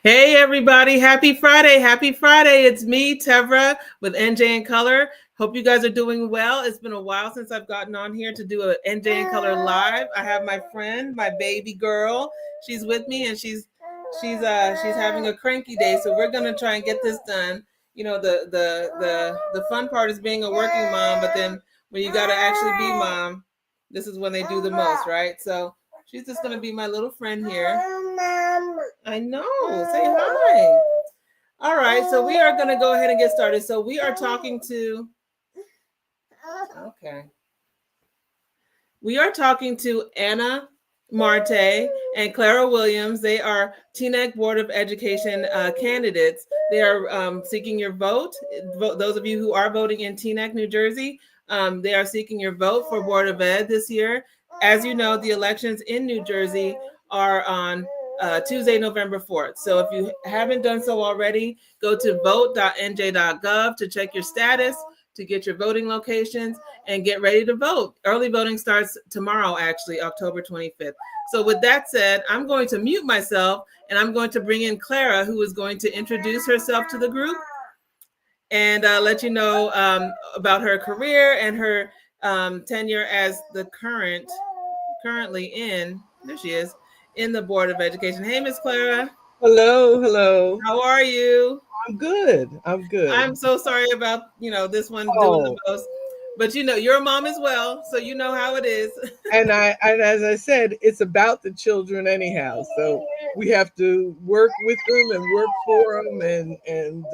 Hey everybody, happy Friday. Happy Friday. It's me, Tevra, with NJ in Color. Hope you guys are doing well. It's been a while since I've gotten on here to do a NJ in Color live. I have my friend, my baby girl. She's with me and she's having a cranky day, so we're gonna try and get this done. You know, the fun part is being a working mom, but then when you gotta actually be mom, this is when they do the most, right? So she's just gonna be my little friend here. I know. Say hi. All right. So we are going to go ahead and get started. So we are talking to. Okay. We are talking to Anna Marte and Clara Williams. They are Teaneck Board of Education candidates. They are seeking your vote. Those of you who are voting in Teaneck, New Jersey, they are seeking your vote for Board of Ed this year. As you know, the elections in New Jersey are on Tuesday, November 4th. So if you haven't done so already, go to VOTE.NJ.Gov to check your status, to get your voting locations, and get ready to vote. Early voting starts tomorrow, actually, October 25th. So with that said, I'm going to mute myself and I'm going to bring in Clara, who is going to introduce herself to the group and let you know about her career and her tenure as the currently in, there she is, in the Board of Education. Hey, Miss Clara. Hello. How are you? I'm good. I'm so sorry about, this one doing the Oh, most, but you're a mom as well, so you know how it is. and as I said, it's about the children anyhow. So we have to work with them and work for them, and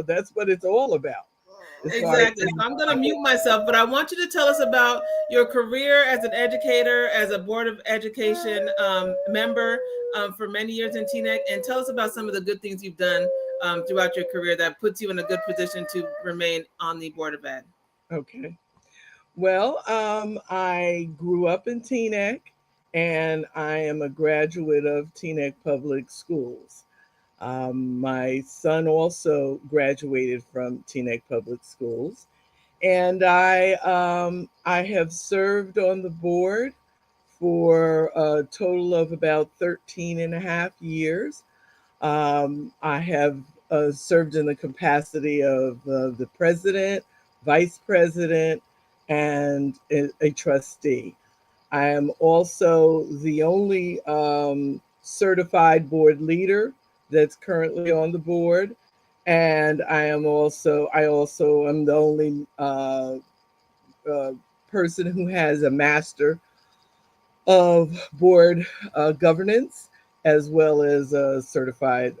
that's what it's all about. As far as Exactly. So I'm going to mute myself, but I want you to tell us about your career as an educator, as a Board of Education member for many years in Teaneck, and tell us about some of the good things you've done throughout your career that puts you in a good position to remain on the Board of Ed. okay. Well, I grew up in Teaneck, and I am a graduate of Teaneck Public Schools. My son also graduated from Teaneck Public Schools, and I have served on the board for a total of about 13 and a half years. I have served in the capacity of the president, vice president, and a trustee. I am also the only certified board leader that's currently on the board, and I also am the only uh, person who has a master of board governance as well as a certified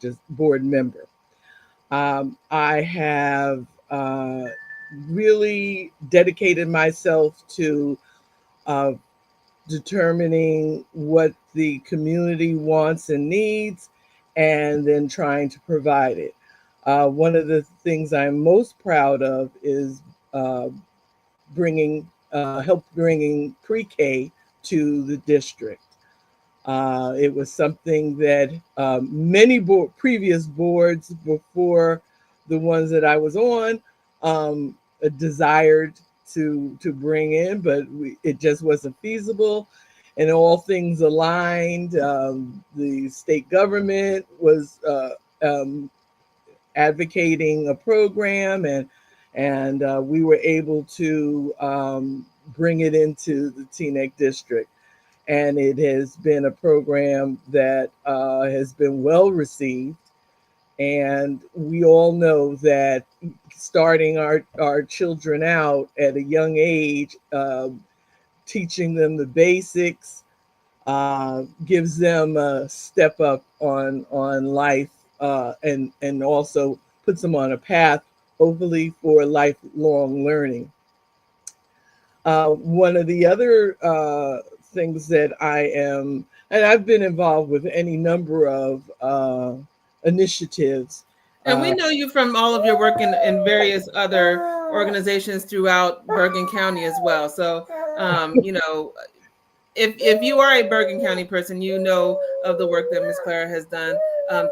just board member. I have really dedicated myself to uh, determining what the community wants and needs, and then trying to provide it. One of the things I'm most proud of is uh, help bringing pre-K to the district. It was something that many previous boards before the ones that I was on desired to bring in, but it just wasn't feasible. And all things aligned. The state government was advocating a program, and we were able to bring it into the Teaneck district. And it has been a program that has been well received. And we all know that starting our children out at a young age, teaching them the basics, gives them a step up on life, and also puts them on a path, hopefully, for lifelong learning. One of the other things that and I've been involved with any number of initiatives. And we know you from all of your work in various other organizations throughout Bergen County as well. So, if you are a Bergen County person, you know of the work that Ms. Clara has done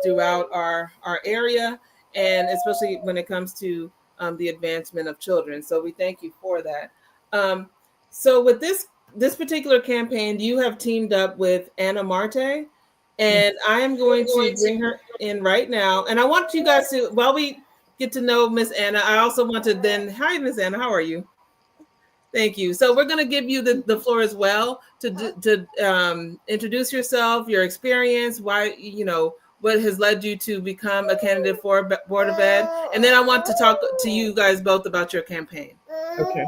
throughout our area, and especially when it comes to the advancement of children. So we thank you for that. So with this particular campaign, you have teamed up with Anna Marte. And I am going to bring her in right now. And I want you guys to, while we get to know Miss Anna, I also want to then, hi, Miss Anna, how are you? Thank you. So we're going to give you the floor as well to introduce yourself, your experience, why, what has led you to become a candidate for Board of Ed. And then I want to talk to you guys both about your campaign. Okay.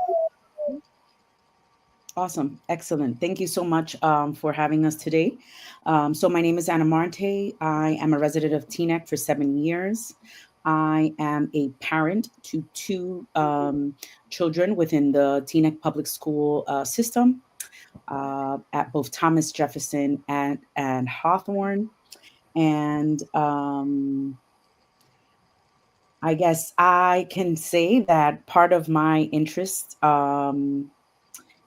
Awesome. Excellent. Thank you so much for having us today. So my name is Anna Marte. I am a resident of Teaneck for 7 years. I am a parent to two children within the Teaneck public school system at both Thomas Jefferson and Hawthorne. And I guess I can say that part of my interest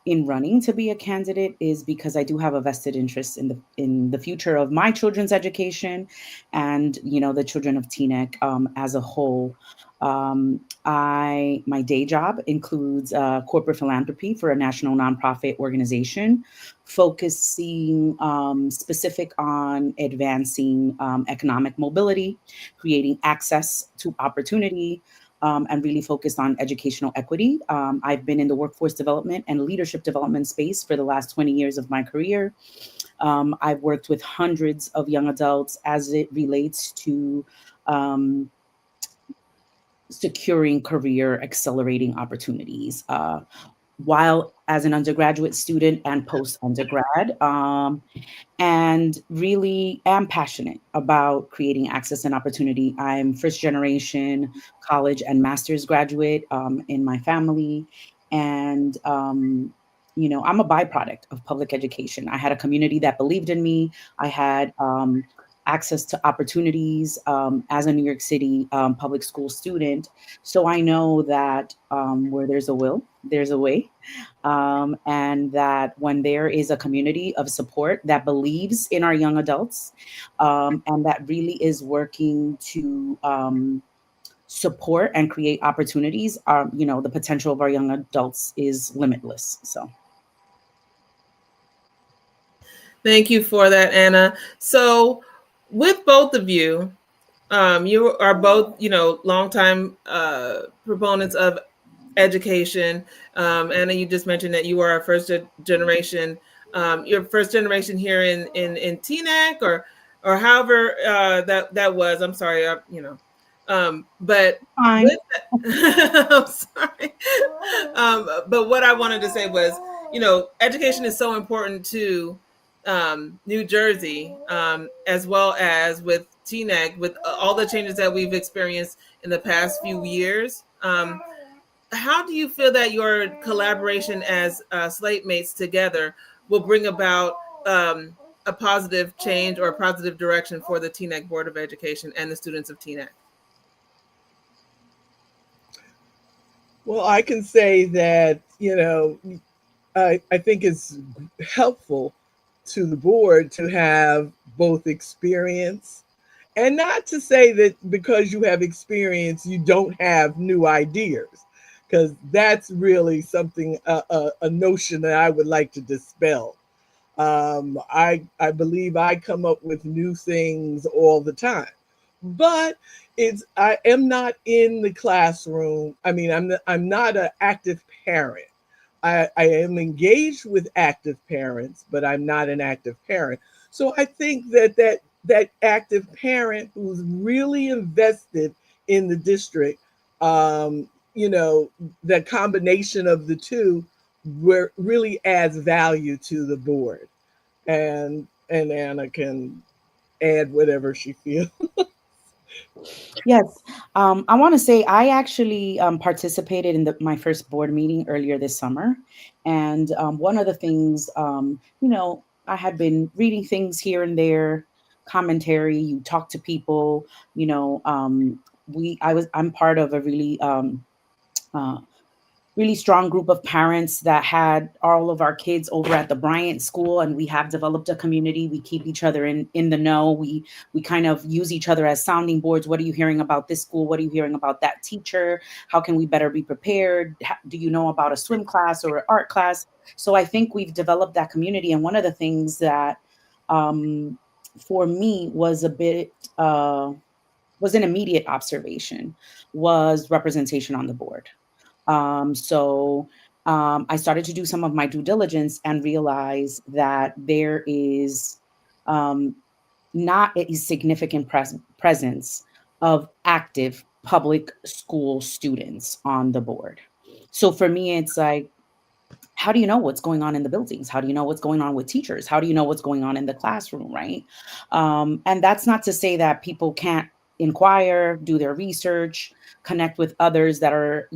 in running to be a candidate is because I do have a vested interest in the future of my children's education and the children of Teaneck as a whole. My day job includes corporate philanthropy for a national nonprofit organization focusing specific on advancing economic mobility, creating access to opportunity, and really focused on educational equity. I've been in the workforce development and leadership development space for the last 20 years of my career. I've worked with hundreds of young adults as it relates to securing career accelerating opportunities. While as an undergraduate student and post-undergrad, and really am passionate about creating access and opportunity. I'm first generation college and master's graduate in my family. And, I'm a byproduct of public education. I had a community that believed in me. I had access to opportunities as a New York City public school student. So I know that where there's a will, there's a way. And that when there is a community of support that believes in our young adults and that really is working to support and create opportunities, the potential of our young adults is limitless. So. Thank you for that, Anna. So with both of you, you are both, longtime proponents of education. Anna, you just mentioned that you are a first generation, your first generation here in Teaneck or however that was. I'm sorry, but Fine. I'm sorry. But what I wanted to say was, education is so important to New Jersey, as well as with Teaneck, with all the changes that we've experienced in the past few years. How do you feel that your collaboration as slate mates together will bring about a positive change or a positive direction for the Teaneck Board of Education and the students of Teaneck? Well, I can say that, I think it's helpful to the board to have both experience, and not to say that because you have experience, you don't have new ideas, because that's really something, a notion that I would like to dispel. I believe I come up with new things all the time, but I am not in the classroom. I mean, I'm not an active parent. I am engaged with active parents, but I'm not an active parent. So I think that active parent who's really invested in the district, the combination of the two where really adds value to the board. And Anna can add whatever she feels. Yes. I want to say I actually participated in my first board meeting earlier this summer. And one of the things, I had been reading things here and there, commentary, you talk to people, I'm part of a uh, really strong group of parents that had all of our kids over at the Bryant School, and we have developed a community. We keep each other in the know. We kind of use each other as sounding boards. What are you hearing about this school? What are you hearing about that teacher? How can we better be prepared? Do you know about a swim class or an art class? So I think we've developed that community. And one of the things that for me was a bit, was an immediate observation, was representation on the board. I started to do some of my due diligence and realize that there is not a significant presence of active public school students on the board. So for me, it's like, how do you know what's going on in the buildings? How do you know what's going on with teachers? How do you know what's going on in the classroom, right? And that's not to say that people can't inquire, do their research, connect with others that are,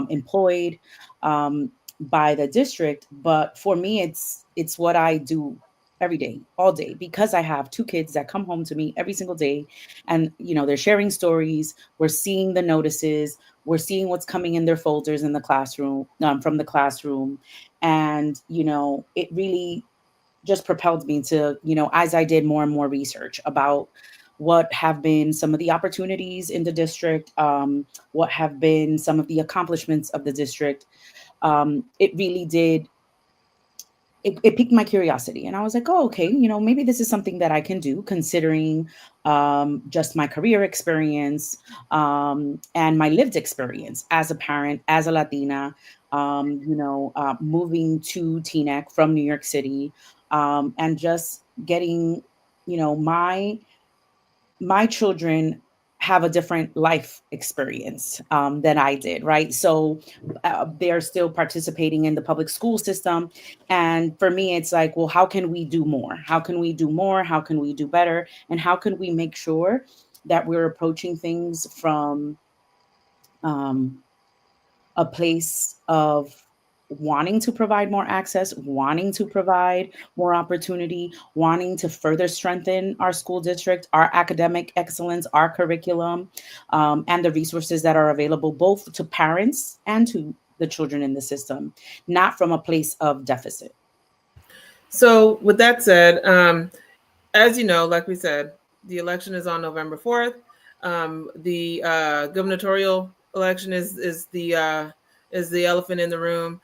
employed by the district. But for me, it's what I do every day, all day, because I have two kids that come home to me every single day, and they're sharing stories. We're seeing the notices. We're seeing what's coming in their folders in the classroom, from the classroom. And, it really just propelled me to, as I did more and more research about what have been some of the opportunities in the district, what have been some of the accomplishments of the district. It really did. It piqued my curiosity, and I was like, oh, okay, maybe this is something that I can do, considering just my career experience, and my lived experience as a parent, as a Latina, moving to Teaneck from New York City, and just getting, my children have a different life experience than I did, right? So they're still participating in the public school system. And for me, it's like, well, how can we do more? How can we do more? How can we do better? And how can we make sure that we're approaching things from a place of wanting to provide more access, wanting to provide more opportunity, wanting to further strengthen our school district, our academic excellence, our curriculum, and the resources that are available both to parents and to the children in the system, not from a place of deficit. So with that said, as you know, like we said, the election is on November 4th. The gubernatorial election is the elephant in the room.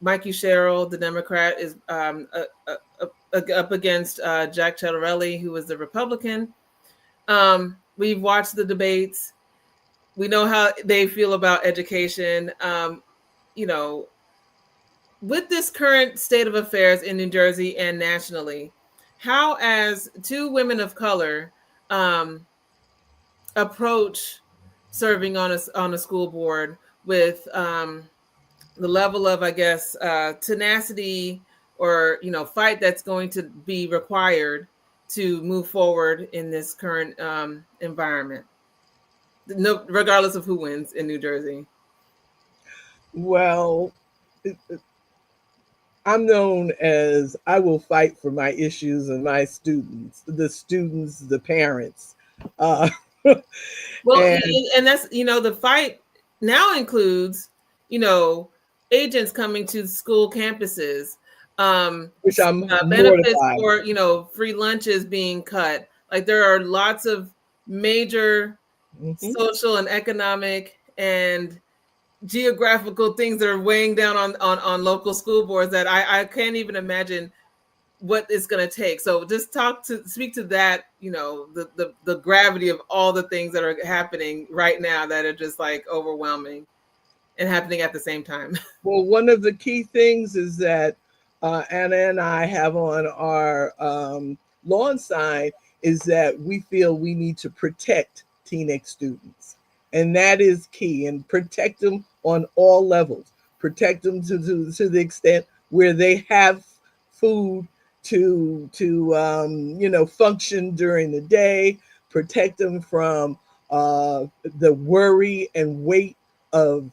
Mikey Sherrill, the Democrat, is up against Jack Ciattarelli, who is the Republican. We've watched the debates. We know how they feel about education. With this current state of affairs in New Jersey and nationally, how, as two women of color, approach serving on a school board with the level of, I guess, tenacity or fight that's going to be required to move forward in this current environment, regardless of who wins in New Jersey? Well, I'm known as I will fight for my issues and my students, the parents. Well, and that's, the fight now includes, agents coming to school campuses, which I'm benefits mortified. for, free lunches being cut. Like, there are lots of major social and economic and geographical things that are weighing down on local school boards that I can't even imagine what it's going to take. So just speak to that, the gravity of all the things that are happening right now that are just like overwhelming and happening at the same time. Well, one of the key things is that Anna and I have on our lawn sign is that we feel we need to protect Teaneck students. And that is key, and protect them on all levels. Protect them to the extent where they have food to function during the day. Protect them from the worry and weight of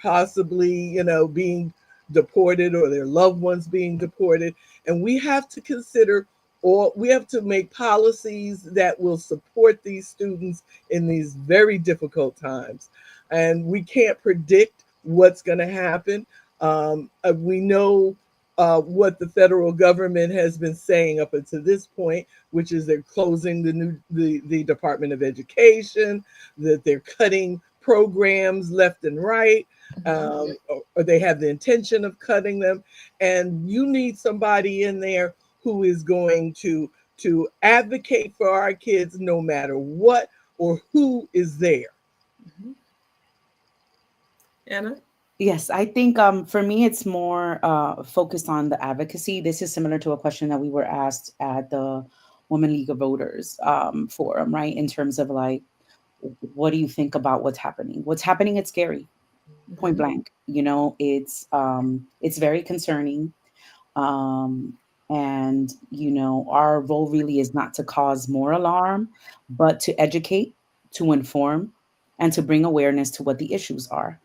possibly being deported or their loved ones being deported. And we have to consider, or we have to make policies that will support these students in these very difficult times. And we can't predict what's going to happen. We know what the federal government has been saying up until this point, which is they're closing the Department of Education, that they're cutting programs left and right, or they have the intention of cutting them. And you need somebody in there who is going to to advocate for our kids no matter what or who is there. Mm-hmm. Anna? Yes, I think for me, it's more focused on the advocacy. This is similar to a question that we were asked at the Women League of Voters forum, right? In terms of like, what do you think about what's happening? What's happening? It's scary, point blank. You know, it's very concerning. And, you know, our role really is not to cause more alarm, but to educate, to inform, and to bring awareness to what the issues are.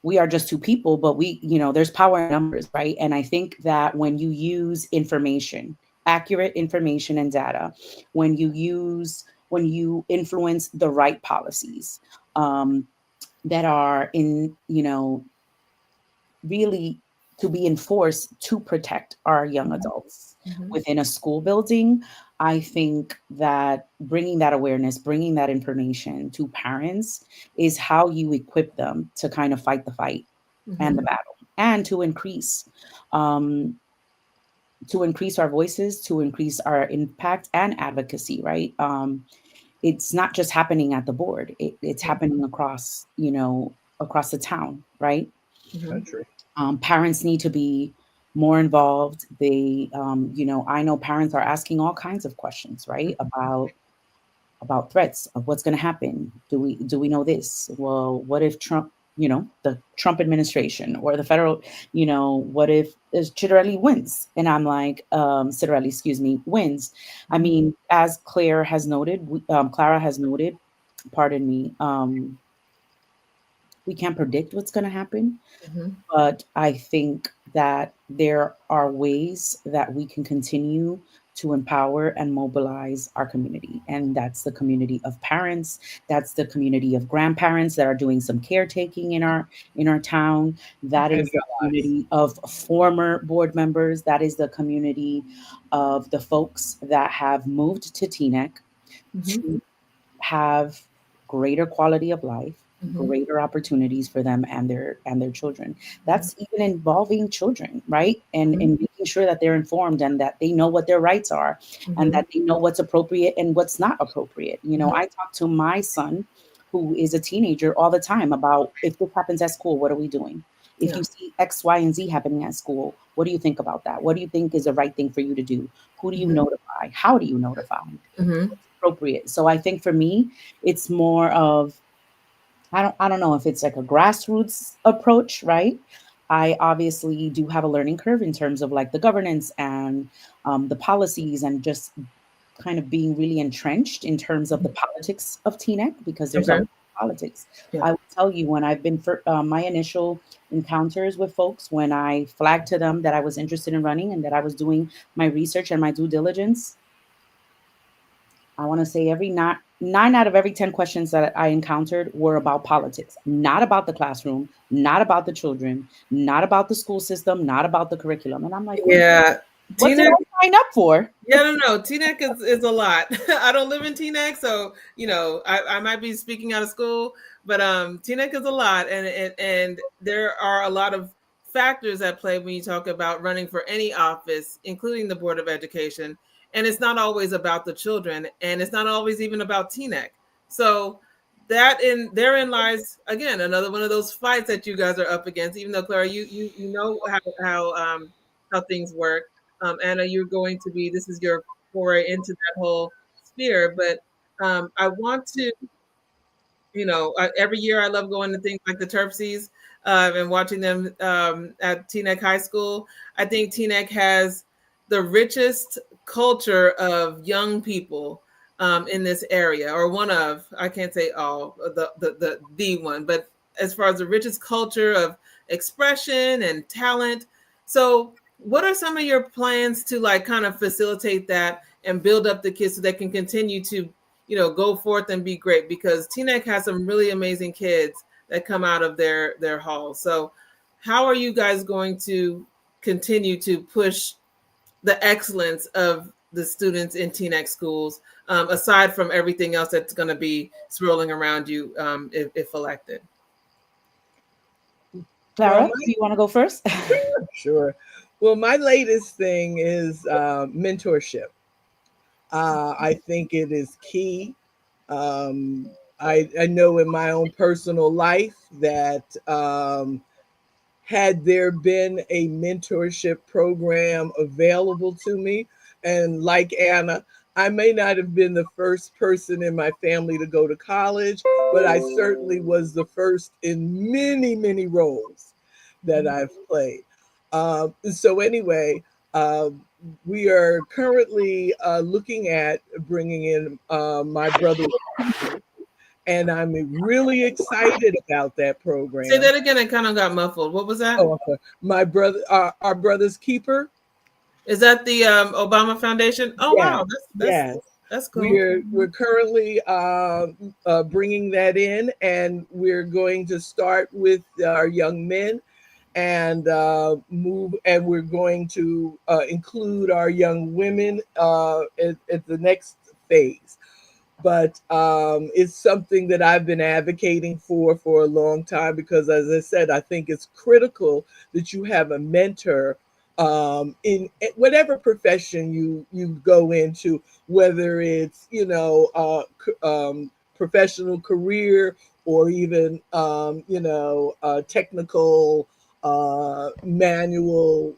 We are just two people, but we, you know, there's power in numbers, right? And I think that when you use information, accurate information and data, when you influence the right policies that are in, you know, really to be enforced to protect our young adults within a school building, I think that bringing that awareness, bringing that information to parents is how you equip them to kind of fight the fight and the battle, and to increase our voices, to increase our impact and advocacy, right? It's not just happening at the board. It's happening across, you know, across the town, right? Country. Parents need to be more involved. They, you know, I know parents are asking all kinds of questions, right? About threats of what's going to happen. Do we know this? Well, what if Trump, you know, the Trump administration or the federal, you know, what if Citarelli wins? And I'm like, Citarelli, excuse me, wins. I mean, as Clara has noted, pardon me, we can't predict what's going to happen. But I think that there are ways that we can continue to empower and mobilize our community. And that's the community of parents. That's the community of grandparents that are doing some caretaking in our town. That is the community of former board members. That is the community of the folks that have moved to Teaneck to have greater quality of life, greater opportunities for them and their children. That's even involving children, right? And making sure that they're informed and that they know what their rights are and that they know what's appropriate and what's not appropriate. You know, I talk to my son, who is a teenager, all the time about, if this happens at school, what are we doing? If you see X, Y, and Z happening at school, what do you think about that? What do you think is the right thing for you to do? Who do you notify? How do you notify? Appropriate. So I think for me, it's more of, I don't know if it's like a grassroots approach, right? I obviously do have a learning curve in terms of like the governance and the policies and just kind of being really entrenched in terms of the politics of Teaneck, because there's a lot of politics. I will tell you, when I've been for my initial encounters with folks, when I flagged to them that I was interested in running and that I was doing my research and my due diligence, I want to say nine out of every 10 questions that I encountered were about politics, not about the classroom, not about the children, not about the school system, not about the curriculum. And I'm like, yeah, what did I sign up for? Yeah, no. Teaneck is a lot. I don't live in Teaneck, so you know, I might be speaking out of school, but Teaneck is a lot, and there are a lot of factors at play when you talk about running for any office, including the Board of Education. And it's not always about the children, and it's not always even about Teaneck. So therein lies, again, another one of those fights that you guys are up against. Even though, Clara, you know how things work. Anna, you're going to be, this is your foray into that whole sphere. But I want to, you know, every year I love going to things like the Terpsies and watching them at Teaneck High School. I think Teaneck has the richest culture of young people in this area, or one of, I can't say all, the one, but as far as the richest culture of expression and talent. So what are some of your plans to like kind of facilitate that and build up the kids so they can continue to, you know, go forth and be great? Because Teaneck has some really amazing kids that come out of their halls. So how are you guys going to continue to push the excellence of the students in Teaneck schools, aside from everything else that's going to be swirling around you if elected? Clara, do you want to go first? Sure. Well, my latest thing is mentorship. I think it is key. I know in my own personal life that had there been a mentorship program available to me, and like Anna, I may not have been the first person in my family to go to college, but I certainly was the first in many, many roles that I've played. So, anyway, uh, we are currently looking at bringing in my brother's keeper, and I'm really excited about that Say program. that again. I kind of got muffled. What was that? Oh, okay. My brother, our brother's keeper. Is that the Obama Foundation? Oh Yes, wow, yes. that's cool. We're currently bringing that in, and we're going to start with our young men and move, and we're going to include our young women at the next phase. But it's something that I've been advocating for a long time because, as I said, I think it's critical that you have a mentor in whatever profession you go into, whether it's professional career or even technical manual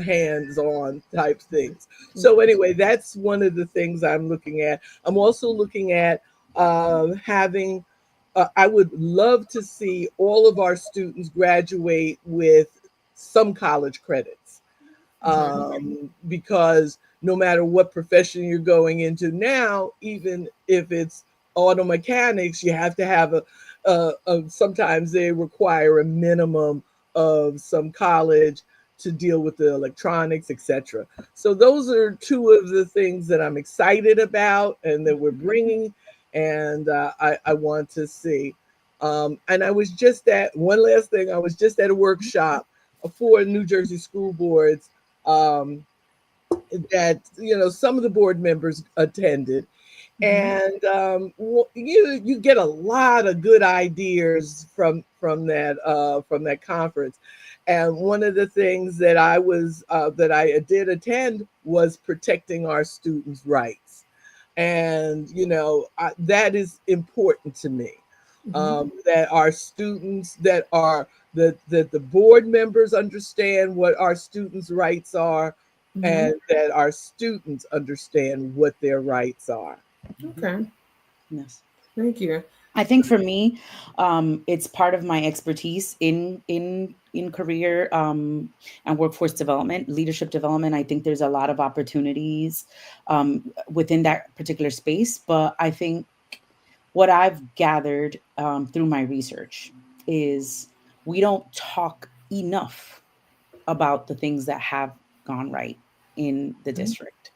hands-on type things. So anyway, that's one of the things I'm looking at. I'm also looking at having, I would love to see all of our students graduate with some college credits, because no matter what profession you're going into now, even if it's auto mechanics, you have to have sometimes they require a minimum of some college to deal with the electronics, etc. So those are two of the things that I'm excited about and that we're bringing, and I want to see. And I was just at one last thing. I was just at a workshop for New Jersey school boards, um, that some of the board members attended, and you get a lot of good ideas from that conference. And one of the things that I did attend was protecting our students' rights, and that is important to me. That our students that the board members understand what our students' rights are, and that our students understand what their rights are. Okay. Yes. Thank you. I think for me, it's part of my expertise in career and workforce development, leadership development. I think there's a lot of opportunities within that particular space. But I think what I've gathered through my research is we don't talk enough about the things that have gone right in the district.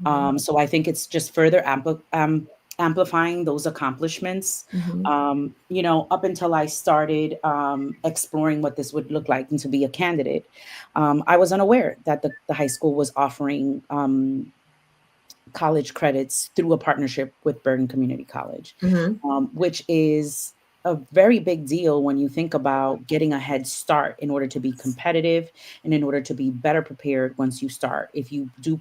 So I think it's just further amplifying those accomplishments. Up until I started exploring what this would look like and to be a candidate, I was unaware that the high school was offering college credits through a partnership with Bergen Community College, which is a very big deal when you think about getting a head start in order to be competitive and in order to be better prepared once you start. If you do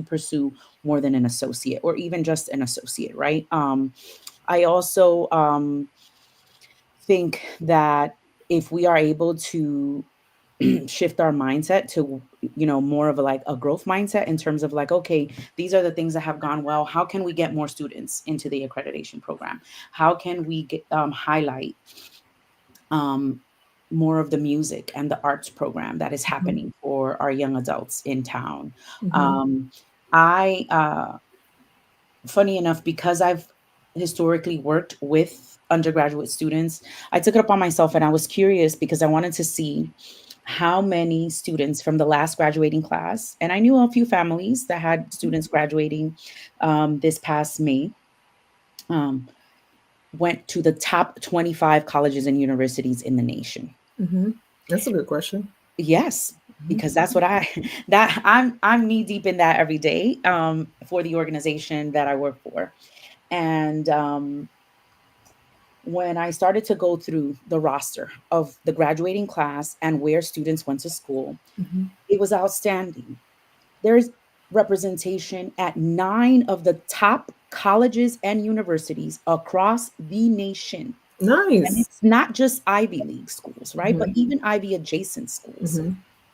pursue more than an associate or even just an associate, right? I also think that if we are able to shift our mindset to more of a growth mindset in terms of okay, these are the things that have gone well, how can we get more students into the accreditation program, how can we get highlight more of the music and the arts program that is happening for our young adults in town. I funny enough, because I've historically worked with undergraduate students, I took it upon myself and I was curious because I wanted to see how many students from the last graduating class, and I knew a few families that had students graduating this past May, went to the top 25 colleges and universities in the nation. That's a good question. Yes, because that's what I'm knee deep in that every day for the organization that I work for. And when I started to go through the roster of the graduating class and where students went to school, it was outstanding. There's representation at 9 of the top colleges and universities across the nation. And Nice. it's not just Ivy League schools, right? But even Ivy adjacent schools.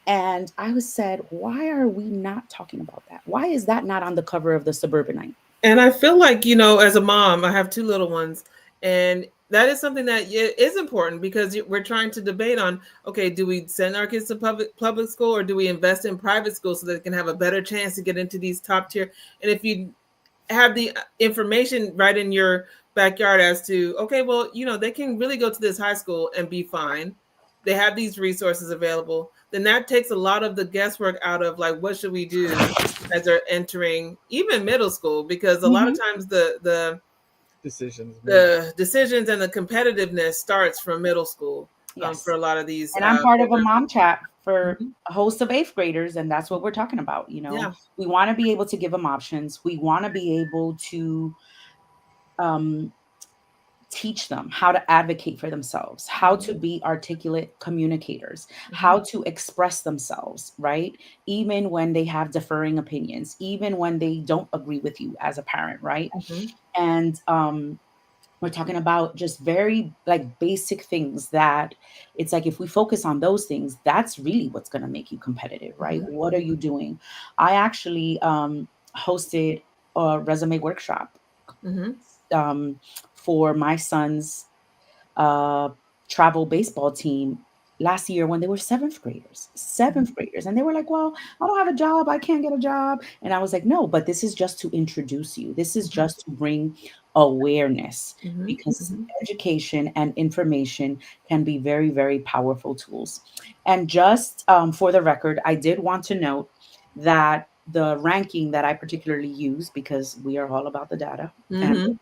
And I was said, why are we not talking about that? Why is that not on the cover of the Suburbanite? And I feel like, you know, as a mom, I have 2 little ones, and that is something that is important because we're trying to debate on, okay, do we send our kids to public school, or do we invest in private school so that they can have a better chance to get into these top tier? And if you have the information right in your backyard as to, okay, well, you know, they can really go to this high school and be fine, they have these resources available, then that takes a lot of the guesswork out of, like, what should we do as they're entering even middle school? Because a lot of times the decisions and the competitiveness starts from middle school. Yes. For a lot of these. And I'm part of a mom chat for a host of 8th graders, and that's what we're talking about. You know, we want to be able to give them options. We want to be able to teach them how to advocate for themselves, how to be articulate communicators, how to express themselves, right? Even when they have differing opinions, even when they don't agree with you as a parent, right? And we're talking about just very like basic things that it's like, if we focus on those things, that's really what's going to make you competitive, right? What are you doing? I actually hosted a resume workshop for my son's travel baseball team last year when they were 7th graders. And they were like, well, I don't have a job. I can't get a job. And I was like, no, but this is just to introduce you. This is just to bring awareness, because education and information can be very, very powerful tools. And just for the record, I did want to note that the ranking that I particularly use, because we are all about the data, and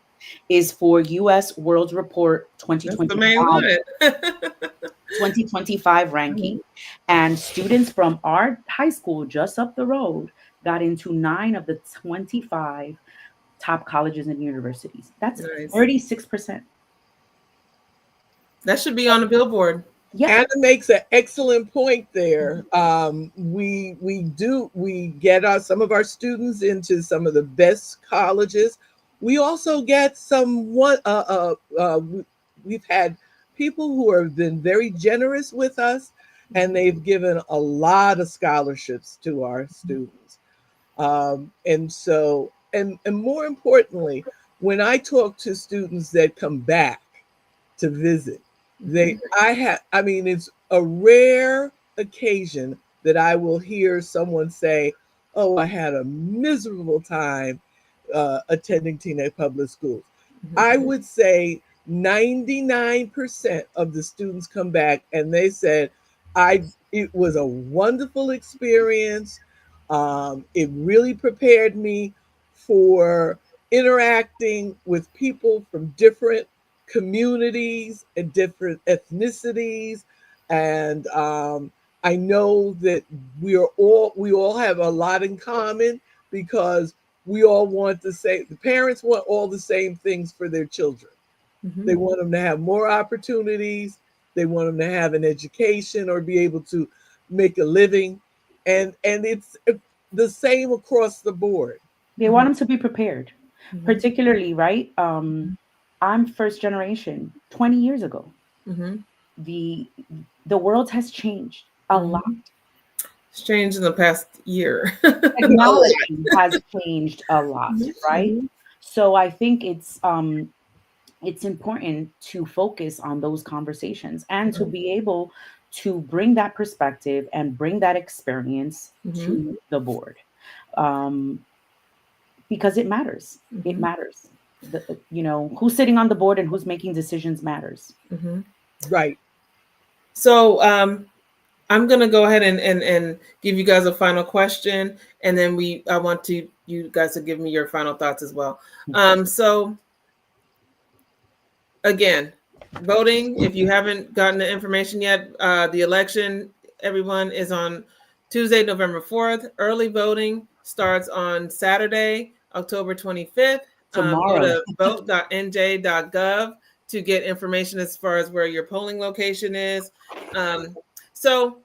is for U.S. World Report 2025 ranking. And students from our high school just up the road got into 9 of the 25 top colleges and universities. That's 36%. That should be on the billboard. Yeah. Anna makes an excellent point there. We get some of our students into some of the best colleges. We also get we've had people who have been very generous with us, and they've given a lot of scholarships to our students. And more importantly, when I talk to students that come back to visit, it's a rare occasion that I will hear someone say, oh, I had a miserable time attending Teaneck Public Schools. I would say 99% of the students come back and they said, it was a wonderful experience. It really prepared me for interacting with people from different communities and different ethnicities. And I know that we all have a lot in common, because we all want the parents want all the same things for their children. They want them to have more opportunities. They want them to have an education or be able to make a living. And it's the same across the board. They want them to be prepared, particularly, right? I'm first generation. 20 years ago, the world has changed a lot. It's changed in the past year. Technology has changed a lot, right? So I think it's important to focus on those conversations and to be able to bring that perspective and bring that experience to the board, because it matters. It matters. Who's sitting on the board and who's making decisions matters. Right. So I'm going to go ahead and give you guys a final question, and then I want you guys to give me your final thoughts as well. So again, voting, if you haven't gotten the information yet, the election, everyone, is on Tuesday, November 4th. Early voting starts on Saturday, October 25th. Tomorrow. Go to VOTE.NJ.Gov. to get information as far as where your polling location is. So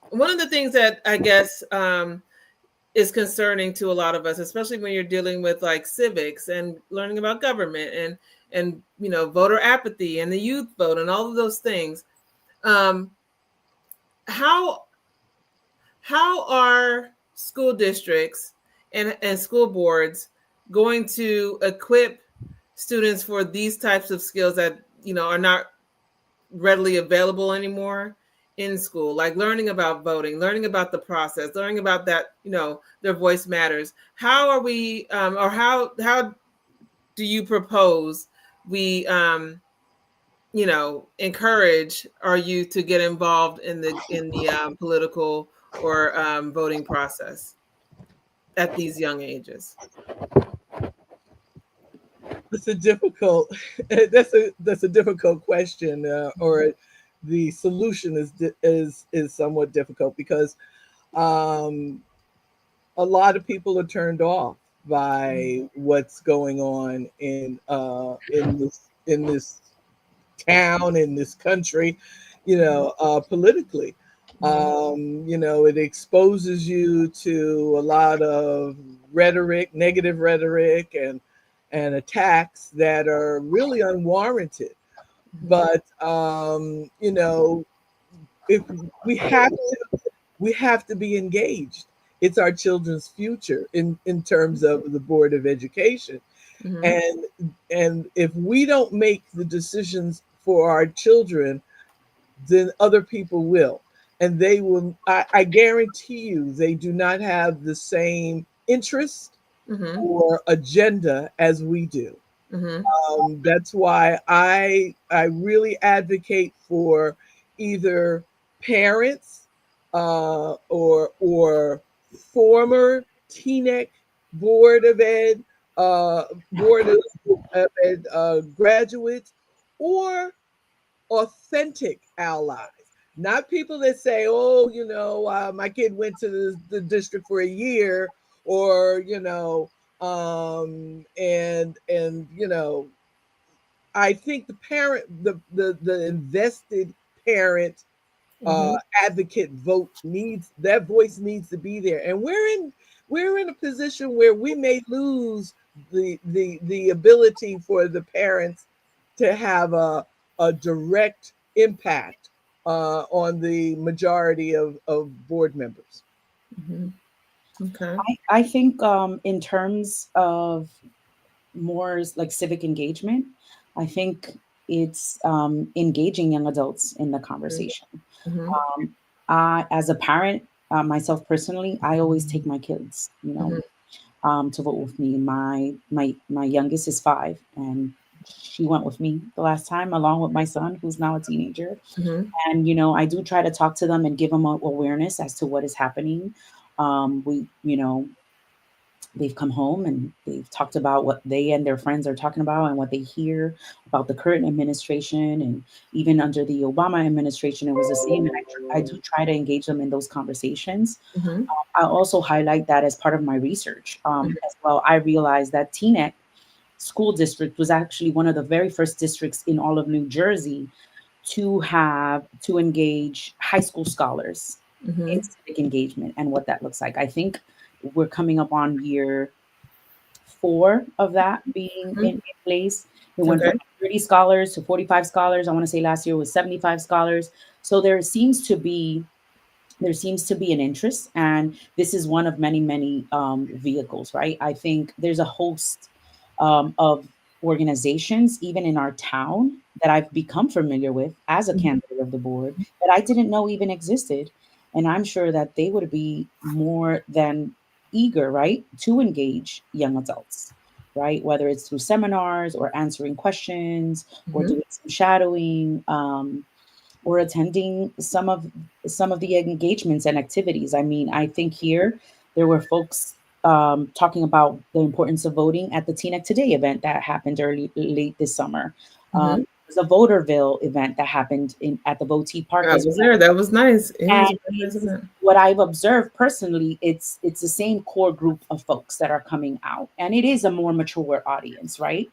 one of the things that I guess is concerning to a lot of us, especially when you're dealing with like civics and learning about government and voter apathy and the youth vote and all of those things. How are school districts and school boards going to equip students for these types of skills that are not readily available anymore in school, like learning about voting, learning about the process, learning about that their voice matters? How are we or how do you propose we encourage our youth to get involved in the political or voting process at these young ages? It's a difficult. That's a difficult question, or the solution is somewhat difficult because a lot of people are turned off by what's going on in this town, in this country, politically. It exposes you to a lot of rhetoric, negative rhetoric, and attacks that are really unwarranted. But if we have to be engaged. It's our children's future in terms of the Board of Education. And if we don't make the decisions for our children, then other people will. And they will, I guarantee you, they do not have the same interest or agenda as we do. That's why I really advocate for either parents or former Teaneck Board of Ed graduates, or authentic allies. Not people that say, "Oh, my kid went to the district for a year," or I think the parent, the invested parent advocate vote that voice needs to be there. And we're in a position where we may lose the ability for the parents to have a direct impact on the majority of board members. Okay. I think in terms of more like civic engagement, I think it's engaging young adults in the conversation. As a parent, myself personally, I always take my kids, to vote with me. My youngest is 5, and she went with me the last time, along with my son, who's now a teenager. And I do try to talk to them and give them awareness as to what is happening. They've come home and they've talked about what they and their friends are talking about and what they hear about the current administration. And even under the Obama administration, it was the same. And I do try to engage them in those conversations. I also highlight that as part of my research as well. I realized that Teaneck School District was actually one of the very first districts in all of New Jersey to engage high school scholars in civic engagement and what that looks like. I think we're coming up on year 4 of that being in place. It went from 30 scholars to 45 scholars. I want to say last year was 75 scholars. So there seems to be an interest, and this is one of many, many vehicles, right? I think there's a host of organizations, even in our town, that I've become familiar with as a candidate of the board that I didn't know even existed. And I'm sure that they would be more than eager, right, to engage young adults, right? Whether it's through seminars or answering questions or doing some shadowing, or attending some of the engagements and activities. I mean, I think here there were folks talking about the importance of voting at the Teaneck Today event that happened late this summer. There's a Voterville event that happened at the VOTE Park. I was there. That was nice. What I've observed personally, it's the same core group of folks that are coming out, and it is a more mature audience, right?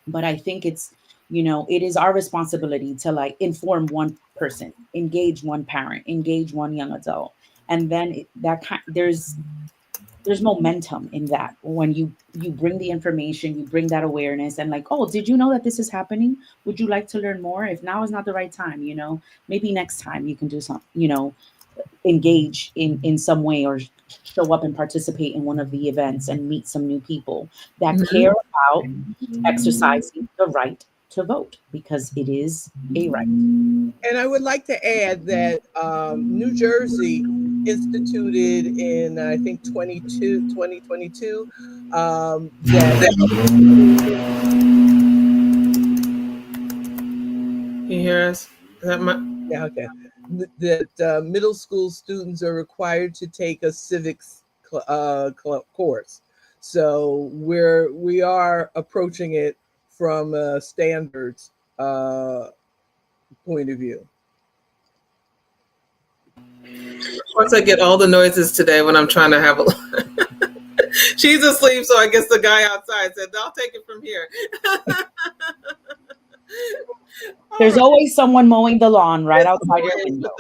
But I think it's It is our responsibility to like inform one person, engage one parent, engage one young adult. And then there's momentum in that when you bring the information, you bring that awareness, and like, oh, did you know that this is happening? Would you like to learn more? If now is not the right time, maybe next time you can do some, engage in some way, or show up and participate in one of the events and meet some new people that care about exercising the right to vote, because it is a right. And I would like to add that New Jersey instituted in, I think, 2022, that You hear us? Is that my? yeah, okay, that middle school students are required to take a civics course. So we are approaching it from a standards point of view. Of course, I get all the noises today when I'm trying to have a. She's asleep, so I guess the guy outside said, "I'll take it from here." There's always someone mowing the lawn right outside your window.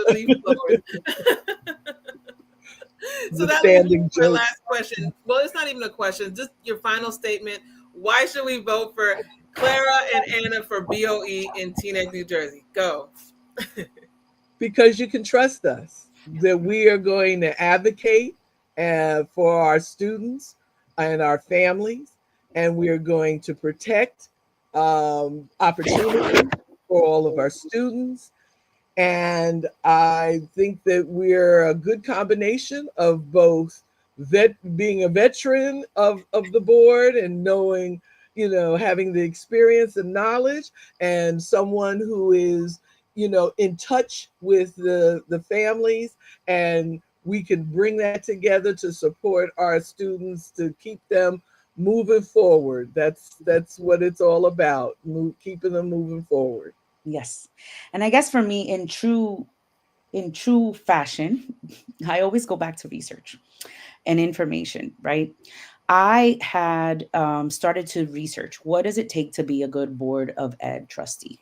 So that leads me to my last question. Well, it's not even a question, just your final statement. Why should we vote for Clara and Anna for BOE in Teaneck, New Jersey? Go. Because you can trust us that we are going to advocate for our students and our families, and we are going to protect opportunities for all of our students. And I think that we're a good combination of both being a veteran of the board and knowing, having the experience and knowledge, and someone who is, in touch with the families, and we can bring that together to support our students, to keep them moving forward. That's what it's all about, keeping them moving forward. Yes. And I guess for me, in true fashion, I always go back to research and information, right? I had started to research, what does it take to be a good Board of Ed trustee?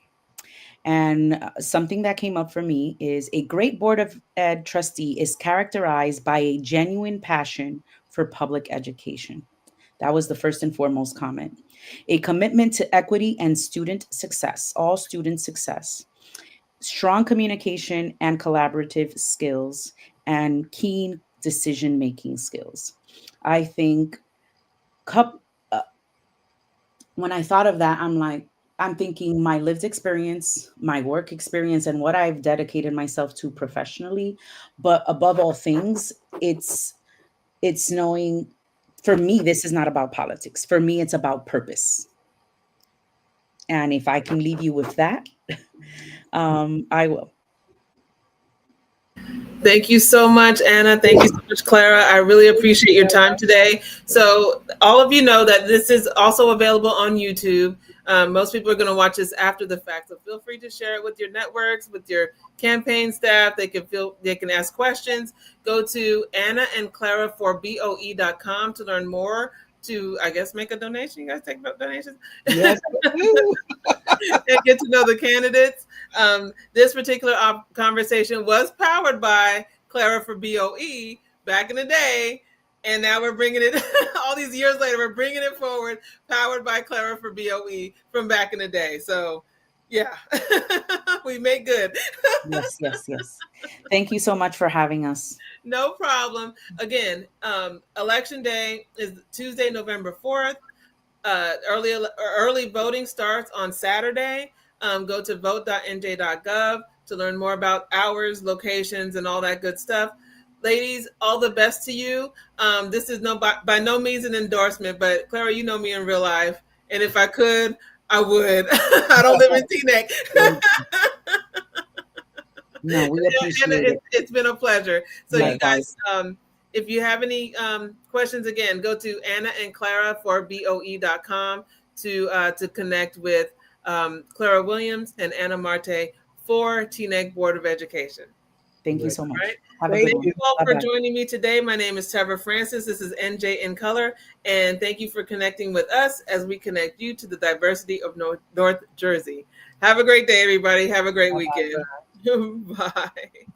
And something that came up for me is a great Board of Ed trustee is characterized by a genuine passion for public education. That was the first and foremost comment. A commitment to equity and student success, all student success, strong communication and collaborative skills, and keen decision-making skills. I think when I thought of that, I'm thinking my lived experience, my work experience, and what I've dedicated myself to professionally. But above all things, it's knowing, for me, this is not about politics. For me, it's about purpose. And if I can leave you with that, I will. Thank you so much, Anna. Thank you so much, Clara. I really appreciate your time today. So all of you know that this is also available on YouTube. Most people are going to watch this after the fact, so feel free to share it with your networks, with your campaign staff. They can ask questions. Go to Anna and Clara for BOE.com to learn more, to, I guess, make a donation. You guys take donations? Yes, I do. And get to know the candidates. This particular conversation was powered by Clara for BOE back in the day. And now we're bringing it, all these years later, we're bringing it forward, powered by Clara for BOE from back in the day. So, yeah, we make good. Yes. Thank you so much for having us. No problem. Again, Election Day is Tuesday, November 4th. Early voting starts on Saturday. Go to VOTE.NJ.Gov to learn more about hours, locations, and all that good stuff. Ladies, all the best to you. This is by no means an endorsement, but Clara, you know me in real life, and if I could, I would. I don't live in Teaneck. No, we appreciate it. It's been a pleasure. So Likewise. You guys, if you have any questions, again, go to Anna and Clara for BOE.com to connect with Clara Williams and Anna Marte for Teaneck Board of Education. Thank you Great. so much. Right. Have a Thank good Thank one. you all for Bye-bye. joining me today. My name is Trevor Francis. This is NJ in Color. And thank you for connecting with us as we connect you to the diversity of North Jersey. Have a great day, everybody. Have a great weekend. Bye.